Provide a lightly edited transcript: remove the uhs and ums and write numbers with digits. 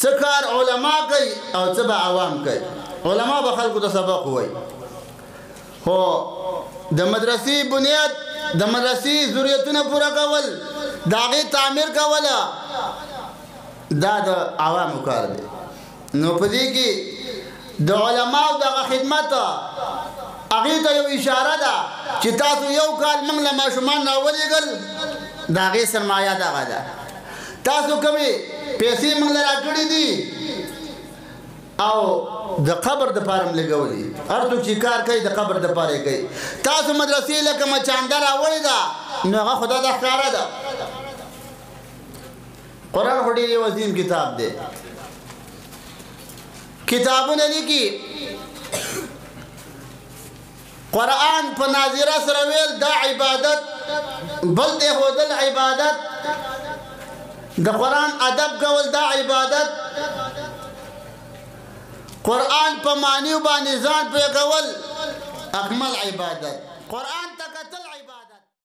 څه کار علما کوي او څه به عوام کوي. علما به خلکو ته سبق وایي، خو د مدرسې بنیاد، د مدرسې ضرورتونه پوره کول، د هغې تعمیر کوله، دا د عوامو کار دی. نو په دې کې د علماو دغه خدمت هغې ته یو اشاره ده چې تاسو یو کال موږ له ماشومان راولېږل، د هغې سرمایه دغه ده. تاسو کومې پیسې موږ له راکړې دي او د قبر دپاره م لګولي. هر څوک چې کار کوي د قبر دپاره یې کوي. تاسو مدرسې لکه مچانده راوړې ده، نو هغه خو دا د ښکاره ده. قرآن خو ډېر یو عظیم کتاب دی. کتابونه لیکي، قرآن په ناظره سره ویل دا عبادت، بل ته ښودل عبادت، د قرآن ادب کول دا عبادت، قرآن په معنی باندې ځان پوه کول اکمل عبادت. قرآن